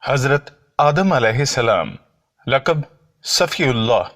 حضرت آدم علیہ السلام لقب صفی اللہ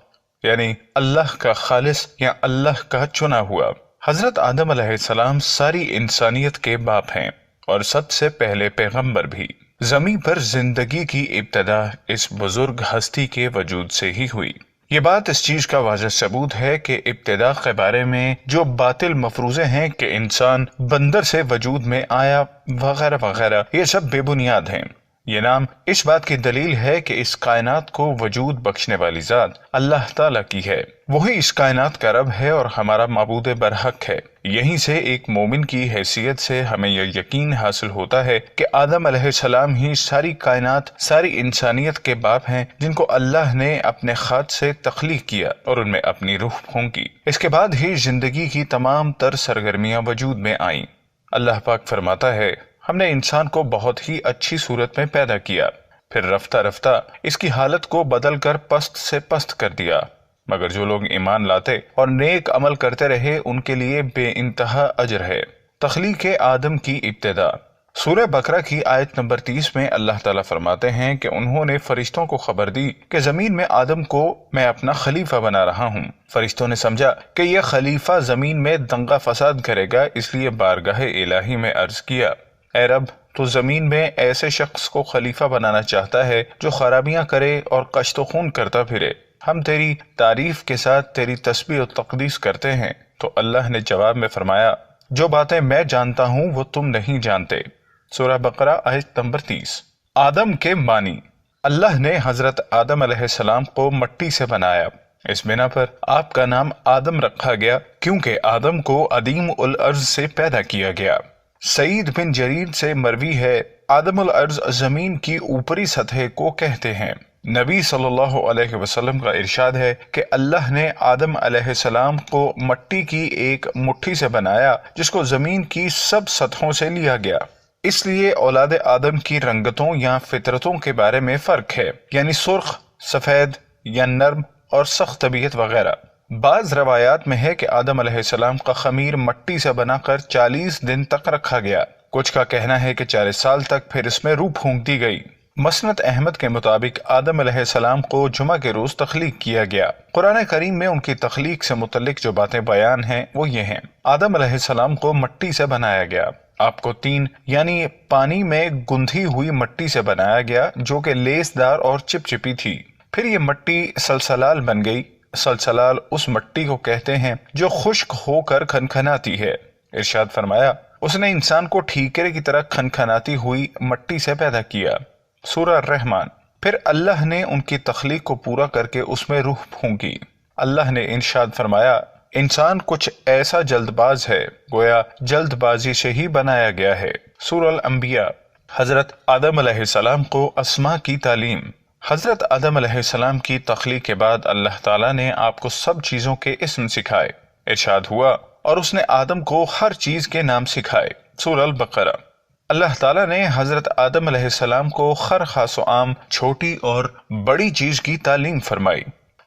یعنی اللہ کا خالص یا اللہ کا چنا ہوا۔ حضرت آدم علیہ السلام ساری انسانیت کے باپ ہیں اور سب سے پہلے پیغمبر بھی۔ زمین پر زندگی کی ابتدا اس بزرگ ہستی کے وجود سے ہی ہوئی۔ یہ بات اس چیز کا واضح ثبوت ہے کہ ابتدا کے بارے میں جو باطل مفروضے ہیں کہ انسان بندر سے وجود میں آیا وغیرہ وغیرہ، یہ سب بے بنیاد ہیں۔ یہ نام اس بات کی دلیل ہے کہ اس کائنات کو وجود بخشنے والی ذات اللہ تعالیٰ کی ہے۔ وہی اس کائنات کا رب ہے اور ہمارا معبود برحق ہے۔ یہیں سے ایک مومن کی حیثیت سے ہمیں یہ یقین حاصل ہوتا ہے کہ آدم علیہ السلام ہی ساری کائنات، ساری انسانیت کے باپ ہیں، جن کو اللہ نے اپنے خاک سے تخلیق کیا اور ان میں اپنی روح پھونکی۔ اس کے بعد ہی زندگی کی تمام تر سرگرمیاں وجود میں آئیں۔ اللہ پاک فرماتا ہے، ہم نے انسان کو بہت ہی اچھی صورت میں پیدا کیا، پھر رفتہ رفتہ اس کی حالت کو بدل کر پست سے پست کر دیا، مگر جو لوگ ایمان لاتے اور نیک عمل کرتے رہے ان کے لیے بے انتہا اجر ہے۔ تخلیق آدم کی ابتدا۔ سورہ بقرہ کی آیت نمبر 30 میں اللہ تعالیٰ فرماتے ہیں کہ انہوں نے فرشتوں کو خبر دی کہ زمین میں آدم کو میں اپنا خلیفہ بنا رہا ہوں۔ فرشتوں نے سمجھا کہ یہ خلیفہ زمین میں دنگا فساد کرے گا، اس لیے بارگاہ الہی میں عرض کیا، اے رب، تو زمین میں ایسے شخص کو خلیفہ بنانا چاہتا ہے جو خرابیاں کرے اور کشت و خون کرتا پھرے۔ ہم تیری تعریف کے ساتھ تیری تسبیح و تقدیس کرتے ہیں۔ تو اللہ نے جواب میں فرمایا، جو باتیں میں جانتا ہوں وہ تم نہیں جانتے۔ سورہ بقرہ آیت نمبر 30۔ آدم کے معنی۔ اللہ نے حضرت آدم علیہ السلام کو مٹی سے بنایا۔ اس بنا پر آپ کا نام آدم رکھا گیا کیونکہ آدم کو عدیم الارض سے پیدا کیا گیا۔ سعید بن جریر سے مروی ہے، آدم الارض زمین کی اوپری سطح کو کہتے ہیں۔ نبی صلی اللہ علیہ وسلم کا ارشاد ہے کہ اللہ نے آدم علیہ السلام کو مٹی کی ایک مٹھی سے بنایا جس کو زمین کی سب سطحوں سے لیا گیا۔ اس لیے اولاد آدم کی رنگتوں یا فطرتوں کے بارے میں فرق ہے، یعنی سرخ، سفید یا نرم اور سخت طبیعت وغیرہ۔ بعض روایات میں ہے کہ آدم علیہ السلام کا خمیر مٹی سے بنا کر 40 دن تک رکھا گیا۔ کچھ کا کہنا ہے کہ 40 سال تک، پھر اس میں روح پھونک دی گئی۔ مسند احمد کے مطابق آدم علیہ السلام کو جمعہ کے روز تخلیق کیا گیا۔ قرآن کریم میں ان کی تخلیق سے متعلق جو باتیں بیان ہیں وہ یہ ہیں، آدم علیہ السلام کو مٹی سے بنایا گیا۔ آپ کو تین یعنی پانی میں گندھی ہوئی مٹی سے بنایا گیا جو کہ لیس دار اور چپچپی تھی۔ پھر یہ مٹی سلسلال بن گئی۔ سلسلال اس مٹی کو کہتے ہیں جو خشک ہو کر کھنکھناتی ہے۔ ارشاد فرمایا، اس نے انسان کو ٹھیکرے کی طرح کھنکھناتی ہوئی مٹی سے پیدا کیا۔ سورہ الرحمن۔ پھر اللہ نے ان کی تخلیق کو پورا کر کے اس میں روح پھونکی۔ اللہ نے ارشاد فرمایا، انسان کچھ ایسا جلد باز ہے گویا جلد بازی سے ہی بنایا گیا ہے۔ سورہ الانبیاء۔ حضرت آدم علیہ السلام کو اسماء کی تعلیم۔ حضرت آدم علیہ السلام کی تخلیق کے بعد اللہ تعالیٰ نے آپ کو سب چیزوں کے اسم سکھائے۔ ارشاد ہوا، اور اس نے آدم کو ہر چیز کے نام سکھائے۔ سورہ البقرہ۔ اللہ تعالیٰ نے حضرت آدم علیہ السلام کو ہر خاص و عام، چھوٹی اور بڑی چیز کی تعلیم فرمائی۔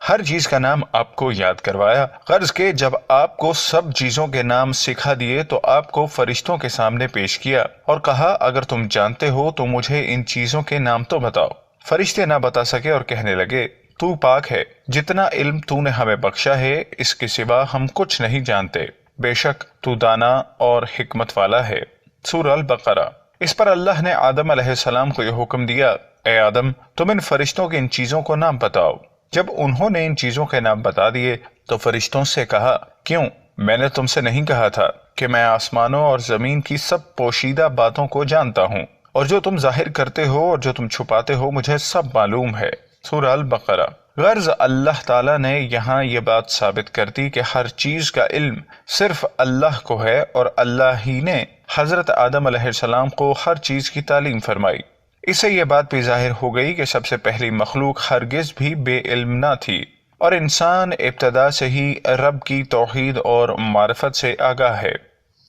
ہر چیز کا نام آپ کو یاد کروایا، غرض کہ جب آپ کو سب چیزوں کے نام سکھا دیے تو آپ کو فرشتوں کے سامنے پیش کیا اور کہا، اگر تم جانتے ہو تو مجھے ان چیزوں کے نام تو بتاؤ۔ فرشتے نہ بتا سکے اور کہنے لگے، تو پاک ہے، جتنا علم تو نے ہمیں بخشا ہے اس کے سوا ہم کچھ نہیں جانتے، بے شک تو دانا اور حکمت والا ہے۔ سورہ البقرہ۔ اس پر اللہ نے آدم علیہ السلام کو یہ حکم دیا، اے آدم، تم ان فرشتوں کے ان چیزوں کو نام بتاؤ۔ جب انہوں نے ان چیزوں کے نام بتا دیے تو فرشتوں سے کہا، کیوں؟ میں نے تم سے نہیں کہا تھا کہ میں آسمانوں اور زمین کی سب پوشیدہ باتوں کو جانتا ہوں، اور جو تم ظاہر کرتے ہو اور جو تم چھپاتے ہو مجھے سب معلوم ہے۔ سورہ البقرہ۔ غرض اللہ تعالیٰ نے یہاں یہ بات ثابت کر دی کہ ہر چیز کا علم صرف اللہ کو ہے اور اللہ ہی نے حضرت آدم علیہ السلام کو ہر چیز کی تعلیم فرمائی۔ اس سے یہ بات بھی ظاہر ہو گئی کہ سب سے پہلی مخلوق ہرگز بھی بے علم نہ تھی اور انسان ابتدا سے ہی رب کی توحید اور معرفت سے آگاہ ہے۔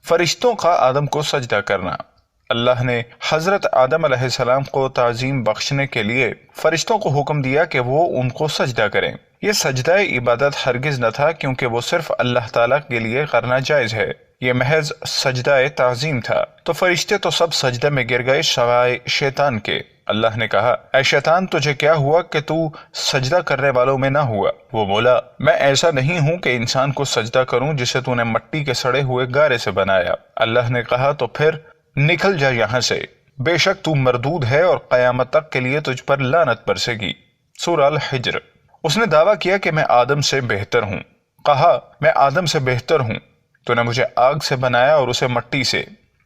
فرشتوں کا آدم کو سجدہ کرنا۔ اللہ نے حضرت آدم علیہ السلام کو تعظیم بخشنے کے لیے فرشتوں کو حکم دیا کہ وہ ان کو سجدہ کریں۔ یہ سجدہ عبادت ہرگز نہ تھا کیونکہ وہ صرف اللہ تعالیٰ کے لیے کرنا جائز ہے، یہ محض سجدہ تعظیم تھا۔ تو فرشتے تو سب سجدہ میں گر گئے سوائے شیطان کے۔ اللہ نے کہا اے شیطان تجھے کیا ہوا کہ تو سجدہ کرنے والوں میں نہ ہوا؟ وہ بولا میں ایسا نہیں ہوں کہ انسان کو سجدہ کروں جسے تو نے مٹی کے سڑے ہوئے گارے سے بنایا۔ اللہ نے کہا تو پھر نکل جا یہاں سے، بے شک تو مردود ہے اور قیامت تک کے لیے تجھ پر لعنت برسے گی۔ سورہ الحجر۔ اس نے دعویٰ کیا کہ میں آدم سے بہتر ہوں، کہا میں آدم سے بہتر ہوں، تو نے مجھے آگ سے بنایا اور اسے مٹی سے۔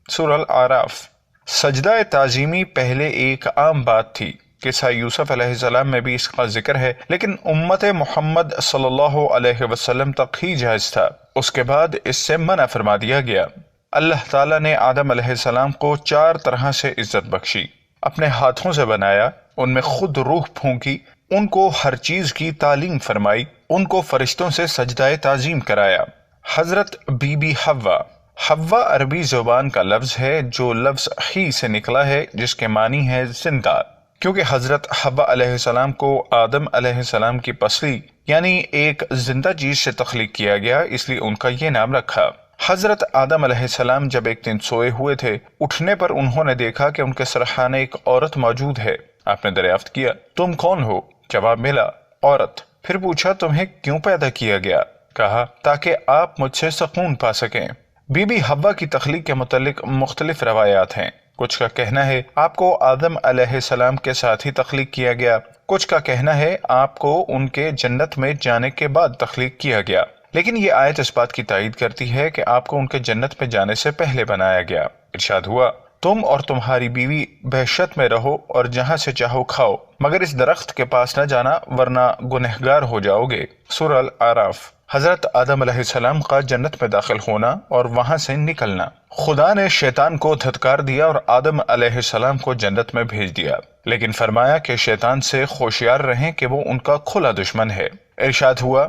سورہ الاعراف۔ سجدہ تعظیمی پہلے ایک عام بات تھی، قصہ یوسف علیہ السلام میں بھی اس کا ذکر ہے، لیکن امت محمد صلی اللہ علیہ وسلم تک ہی جائز تھا، اس کے بعد اس سے منع فرما دیا گیا۔ اللہ تعالیٰ نے آدم علیہ السلام کو 4 طرح سے عزت بخشی، اپنے ہاتھوں سے بنایا، ان میں خود روح پھونکی، ان کو ہر چیز کی تعلیم فرمائی، ان کو فرشتوں سے سجدہ تعظیم کرایا۔ حضرت بی بی حوا۔ حوا عربی زبان کا لفظ ہے جو لفظ ہی سے نکلا ہے جس کے معنی ہے زندہ۔ کیونکہ حضرت حوا علیہ السلام کو آدم علیہ السلام کی پسلی یعنی ایک زندہ چیز سے تخلیق کیا گیا، اس لیے ان کا یہ نام رکھا۔ حضرت آدم علیہ السلام جب ایک دن سوئے ہوئے تھے، اٹھنے پر انہوں نے دیکھا کہ ان کے سرحانے ایک عورت موجود ہے۔ آپ نے دریافت کیا تم کون ہو؟ جواب ملا عورت۔ پھر پوچھا تمہیں کیوں پیدا کیا گیا؟ کہا تاکہ آپ مجھ سے سکون پا سکیں۔ بی بی حوا کی تخلیق کے متعلق مختلف روایات ہیں۔ کچھ کا کہنا ہے آپ کو آدم علیہ السلام کے ساتھ ہی تخلیق کیا گیا، کچھ کا کہنا ہے آپ کو ان کے جنت میں جانے کے بعد تخلیق کیا گیا، لیکن یہ آیت اس بات کی تائید کرتی ہے کہ آپ کو ان کے جنت میں جانے سے پہلے بنایا گیا۔ ارشاد ہوا تم اور تمہاری بیوی بہشت میں رہو اور جہاں سے چاہو کھاؤ، مگر اس درخت کے پاس نہ جانا ورنہ گنہگار ہو جاؤ گے۔ سورہ الاعراف۔ حضرت آدم علیہ السلام کا جنت میں داخل ہونا اور وہاں سے نکلنا۔ خدا نے شیطان کو دھتکار دیا اور آدم علیہ السلام کو جنت میں بھیج دیا، لیکن فرمایا کہ شیطان سے ہوشیار رہیں کہ وہ ان کا کھلا دشمن ہے۔ ارشاد ہوا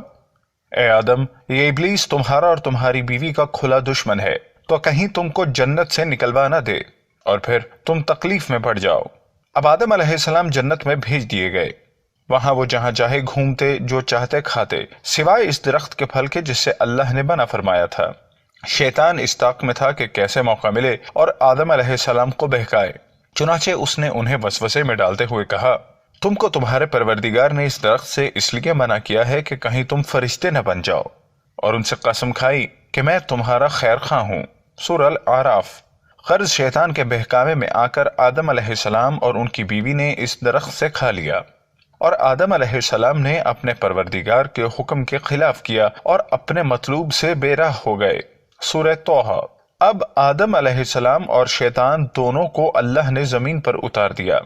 اے آدم یہ ابلیس تمہارا اور تمہاری بیوی کا کھلا دشمن ہے، تو کہیں تم کو جنت سے نکلوا نہ دے اور پھر تم تکلیف میں پڑ جاؤ۔ اب آدم علیہ السلام جنت میں بھیج دیے گئے، وہاں وہ جہاں چاہے گھومتے، جو چاہتے کھاتے، سوائے اس درخت کے پھل کے جس سے اللہ نے منع فرمایا تھا۔ شیطان اس طاق میں تھا کہ کیسے موقع ملے اور آدم علیہ السلام کو بہکائے، چنانچہ اس نے انہیں وسوسے میں ڈالتے ہوئے کہا تم کو تمہارے پروردگار نے اس درخت سے اس لیے منع کیا ہے کہ کہیں تم فرشتے نہ بن جاؤ، اور ان سے قسم کھائی کہ میں تمہارا خیر خواہ ہوں۔ سورہ الاعراف۔ غرض شیطان کے بہکاوے میں آ کر آدم علیہ السلام اور ان کی بیوی نے اس درخت سے کھا لیا، اور آدم علیہ السلام نے اپنے پروردگار کے حکم کے خلاف کیا اور اپنے مطلوب سے بے راہ ہو گئے۔ سورہ طٰہٰ۔ اب آدم علیہ السلام اور شیطان دونوں کو اللہ نے زمین پر اتار دیا،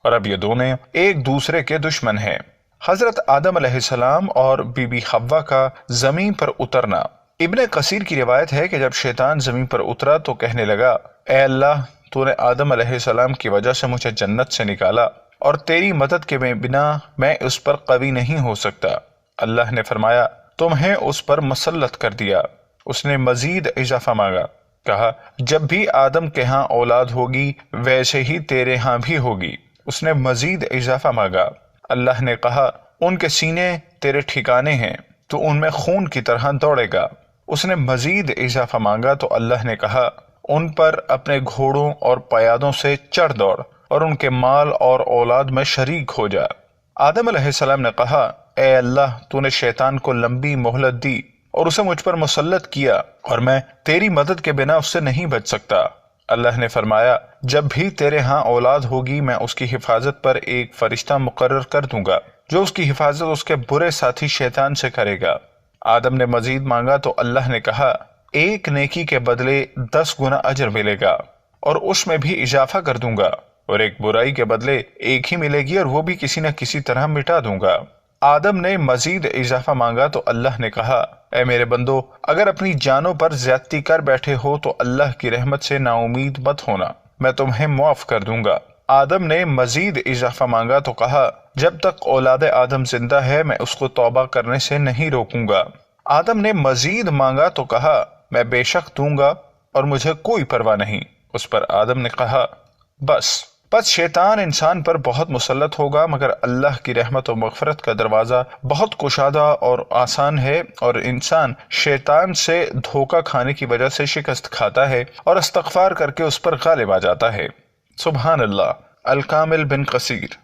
اور اب یہ دونوں ایک دوسرے کے دشمن ہیں۔ حضرت آدم علیہ السلام اور بی بی حوا کا زمین پر اترنا۔ ابن کثیر کی روایت ہے کہ جب شیطان زمین پر اترا تو کہنے لگا اے اللہ تو نے آدم علیہ السلام کی وجہ سے مجھے جنت سے نکالا، اور تیری مدد کے بنا میں اس پر قوی نہیں ہو سکتا۔ اللہ نے فرمایا تمہیں اس پر مسلط کر دیا۔ اس نے مزید اضافہ مانگا، کہا جب بھی آدم کے ہاں اولاد ہوگی ویسے ہی تیرے ہاں بھی ہوگی۔ اس نے مزید اضافہ مانگا۔ اللہ نے کہا ان کے سینے تیرے ٹھکانے ہیں، تو ان میں خون کی طرح دوڑے گا۔ اس نے مزید اضافہ مانگا تو اللہ نے کہا ان پر اپنے گھوڑوں اور پیادوں سے چڑھ دوڑ اور ان کے مال اور اولاد میں شریک ہو جا۔ آدم علیہ السلام نے کہا اے اللہ تو نے شیطان کو لمبی مہلت دی اور اسے مجھ پر مسلط کیا، اور میں تیری مدد کے بنا اس سے نہیں بچ سکتا۔ اللہ نے فرمایا جب بھی تیرے ہاں اولاد ہوگی میں اس کی حفاظت پر ایک فرشتہ مقرر کر دوں گا جو اس کی حفاظت اس کے برے ساتھی شیطان سے کرے گا۔ آدم نے مزید مانگا تو اللہ نے کہا ایک نیکی کے بدلے 10 گنا اجر ملے گا، اور اس میں بھی اضافہ کر دوں گا، اور ایک برائی کے بدلے ایک ہی ملے گی اور وہ بھی کسی نہ کسی طرح مٹا دوں گا۔ آدم نے مزید اضافہ مانگا تو اللہ نے کہا اے میرے بندو اگر اپنی جانوں پر زیادتی کر بیٹھے ہو تو اللہ کی رحمت سے نا امید مت ہونا، میں تمہیں معاف کر دوں گا۔ آدم نے مزید اضافہ مانگا تو کہا جب تک اولاد آدم زندہ ہے میں اس کو توبہ کرنے سے نہیں روکوں گا۔ آدم نے مزید مانگا تو کہا میں بے شک دوں گا اور مجھے کوئی پرواہ نہیں۔ اس پر آدم نے کہا بس شیطان انسان پر بہت مسلط ہوگا، مگر اللہ کی رحمت و مغفرت کا دروازہ بہت کشادہ اور آسان ہے، اور انسان شیطان سے دھوکہ کھانے کی وجہ سے شکست کھاتا ہے اور استغفار کر کے اس پر غالب آ جاتا ہے۔ سبحان اللہ۔ الکامل بن قصیر،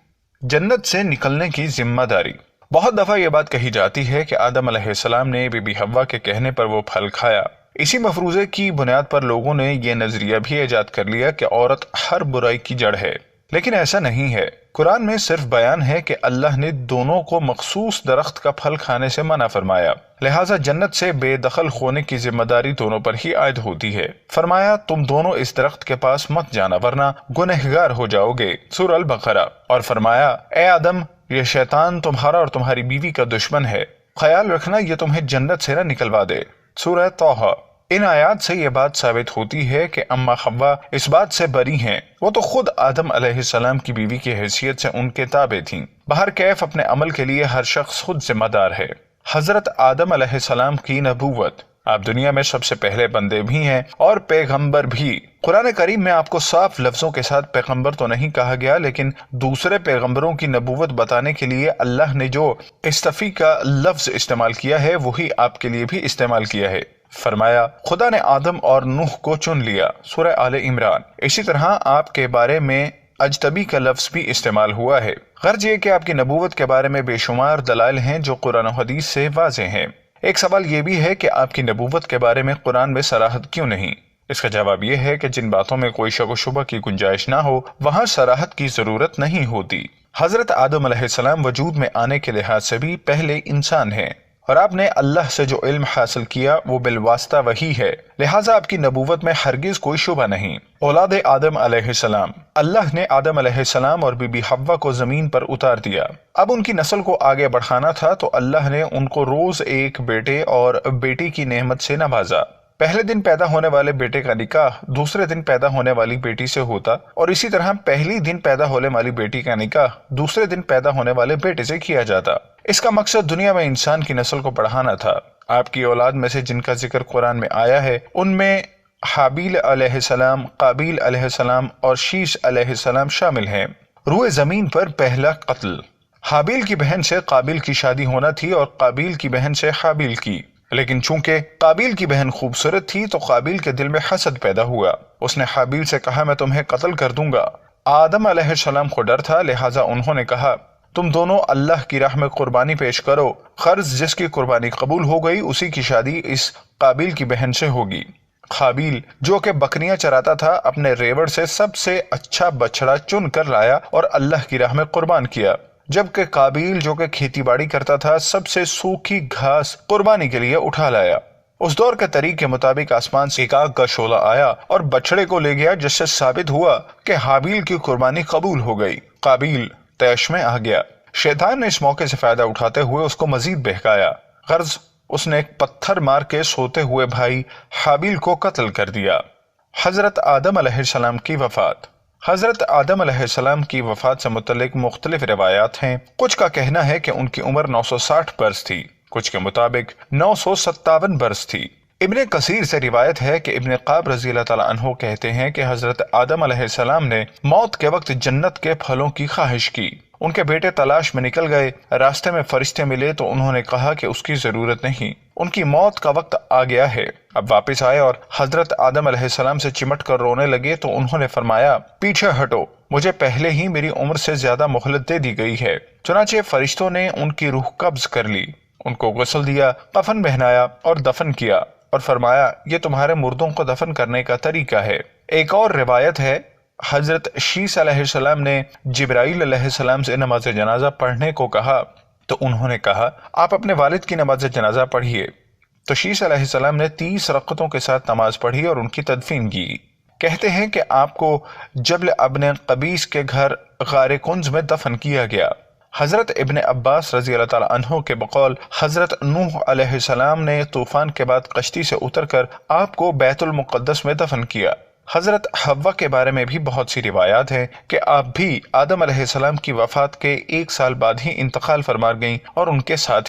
جنت سے نکلنے کی ذمہ داری۔ بہت دفعہ یہ بات کہی جاتی ہے کہ آدم علیہ السلام نے بی بی حوا کے کہنے پر وہ پھل کھایا۔ اسی مفروضے کی بنیاد پر لوگوں نے یہ نظریہ بھی ایجاد کر لیا کہ عورت ہر برائی کی جڑ ہے، لیکن ایسا نہیں ہے۔ قرآن میں صرف بیان ہے کہ اللہ نے دونوں کو مخصوص درخت کا پھل کھانے سے منع فرمایا، لہٰذا جنت سے بے دخل ہونے کی ذمہ داری دونوں پر ہی عائد ہوتی ہے۔ فرمایا تم دونوں اس درخت کے پاس مت جانا ورنہ گنہگار ہو جاؤ گے، سورہ البقرہ۔ اور فرمایا اے آدم، یہ شیطان تمہارا اور تمہاری بیوی کا دشمن ہے، خیال رکھنا یہ تمہیں جنت سے نہ نکلوا دے، سورہ طٰہٰ۔ ان آیات سے یہ بات ثابت ہوتی ہے کہ اما حوا اس بات سے بری ہیں، وہ تو خود آدم علیہ السلام کی بیوی کی حیثیت سے ان کے تابع تھیں۔ بہر کیف اپنے عمل کے لیے ہر شخص خود ذمہ دار ہے۔ حضرت آدم علیہ السلام کی نبوت، آپ دنیا میں سب سے پہلے بندے بھی ہیں اور پیغمبر بھی۔ قرآن کریم میں آپ کو صاف لفظوں کے ساتھ پیغمبر تو نہیں کہا گیا، لیکن دوسرے پیغمبروں کی نبوت بتانے کے لیے اللہ نے جو استفی کا لفظ استعمال کیا ہے وہی آپ کے لیے بھی استعمال کیا ہے۔ فرمایا خدا نے آدم اور نوح کو چن لیا، سورہ آل عمران۔ اسی طرح آپ کے بارے میں اجتبی کا لفظ بھی استعمال ہوا ہے۔ غرض یہ کہ آپ کی نبوت کے بارے میں بے شمار دلائل ہیں جو قرآن و حدیث سے واضح ہیں۔ ایک سوال یہ بھی ہے کہ آپ کی نبوت کے بارے میں قرآن میں صراحت کیوں نہیں؟ اس کا جواب یہ ہے کہ جن باتوں میں کوئی شک و شبہ کی گنجائش نہ ہو وہاں صراحت کی ضرورت نہیں ہوتی۔ حضرت آدم علیہ السلام وجود میں آنے کے لحاظ سے بھی پہلے انسان ہیں، اور آپ نے اللہ سے جو علم حاصل کیا وہ بالواسطہ وحی ہے، لہٰذا آپ کی نبوت میں ہرگز کوئی شبہ نہیں۔ اولاد آدم علیہ السلام، اللہ نے آدم علیہ السلام اور بی بی حوا کو زمین پر اتار دیا۔ اب ان کی نسل کو آگے بڑھانا تھا تو اللہ نے ان کو روز ایک بیٹے اور بیٹی کی نعمت سے نوازا۔ پہلے دن پیدا ہونے والے بیٹے کا نکاح دوسرے دن پیدا ہونے والی بیٹی سے ہوتا، اور اسی طرح پہلی دن پیدا ہونے والی بیٹی کا نکاح دوسرے دن پیدا ہونے والے بیٹے سے کیا جاتا۔ اس کا مقصد دنیا میں انسان کی نسل کو بڑھانا تھا۔ آپ کی اولاد میں سے جن کا ذکر قرآن میں آیا ہے ان میں حابیل علیہ السلام، قابیل علیہ السلام اور شیش علیہ السلام شامل ہیں۔ روئے زمین پر پہلا قتل، حابیل کی بہن سے قابیل کی شادی ہونا تھی اور قابیل کی بہن سے حابیل کی، لیکن چونکہ قابیل کی بہن خوبصورت تھی تو قابیل کے دل میں حسد پیدا ہوا۔ اس نے حابیل سے کہا میں تمہیں قتل کر دوں گا۔ آدم علیہ السلام کو ڈر تھا، لہٰذا انہوں نے کہا تم دونوں اللہ کی راہ میں قربانی پیش کرو، غرض جس کی قربانی قبول ہو گئی اسی کی شادی اس قابیل کی بہن سے ہوگی۔ قابیل جو کہ بکریاں چراتا تھا اپنے ریوڑ سے سب سے اچھا بچڑا چن کر لایا اور اللہ کی راہ میں قربان کیا، جبکہ قابیل جو کہ کھیتی باڑی کرتا تھا سب سے سوکھی گھاس قربانی کے لیے اٹھا لایا۔ اس دور کے طریق کے مطابق آسمان سے ایک آگ کا شعلہ آیا اور بچڑے کو لے گیا، جس سے ثابت ہوا کہ حابیل کی قربانی قبول ہو گئی۔ قابیل طیش میں آ گیا۔ شیطان نے اس موقع سے فائدہ اٹھاتے ہوئے اس کو مزید بہکایا، غرض اس نے ایک پتھر مار کے سوتے ہوئے بھائی حابیل کو قتل کر دیا۔ حضرت آدم علیہ السلام کی وفات، حضرت آدم علیہ السلام کی وفات سے متعلق مختلف روایات ہیں۔ کچھ کا کہنا ہے کہ ان کی عمر 960 برس تھی، کچھ کے مطابق 957 برس تھی۔ ابن کثیر سے روایت ہے کہ ابن قاب رضی اللہ تعالیٰ عنہ کہتے ہیں کہ حضرت آدم علیہ السلام نے موت کے وقت جنت کے پھلوں کی خواہش کی۔ ان کے بیٹے تلاش میں نکل گئے، راستے میں فرشتے ملے تو انہوں نے کہا کہ اس کی ضرورت نہیں، ان کی موت کا وقت آ گیا ہے۔ اب واپس آئے اور حضرت آدم علیہ السلام سے چمٹ کر رونے لگے تو انہوں نے فرمایا پیچھے ہٹو، مجھے پہلے ہی میری عمر سے زیادہ مہلت دے دی گئی ہے۔ چنانچہ فرشتوں نے ان کی روح قبض کر لی، ان کو غسل دیا، کفن پہنایا اور دفن کیا، اور فرمایا یہ تمہارے مردوں کو دفن کرنے کا طریقہ ہے۔ ایک اور روایت ہے حضرت شیس علیہ السلام نے جبرائیل علیہ السلام سے نماز جنازہ پڑھنے کو کہا تو انہوں نے کہا آپ اپنے والد کی نماز جنازہ پڑھیے، تو شیس علیہ السلام نے 30 رکعتوں کے ساتھ نماز پڑھی اور ان کی تدفین کی۔ کہتے ہیں کہ آپ کو جبل ابن قبیس کے گھر غار کنز میں دفن کیا گیا۔ حضرت ابن عباس رضی اللہ تعالیٰ عنہ کے بقول حضرت نوح علیہ السلام نے طوفان کے بعد کشتی سے اتر کر آپ کو بیت المقدس میں دفن کیا۔ حضرت حوا کے بارے میں بھی بہت سی روایات ہیں کہ آپ بھی آدم علیہ السلام کی وفات کے 1 سال بعد ہی انتقال فرما گئیں اور ان کے ساتھ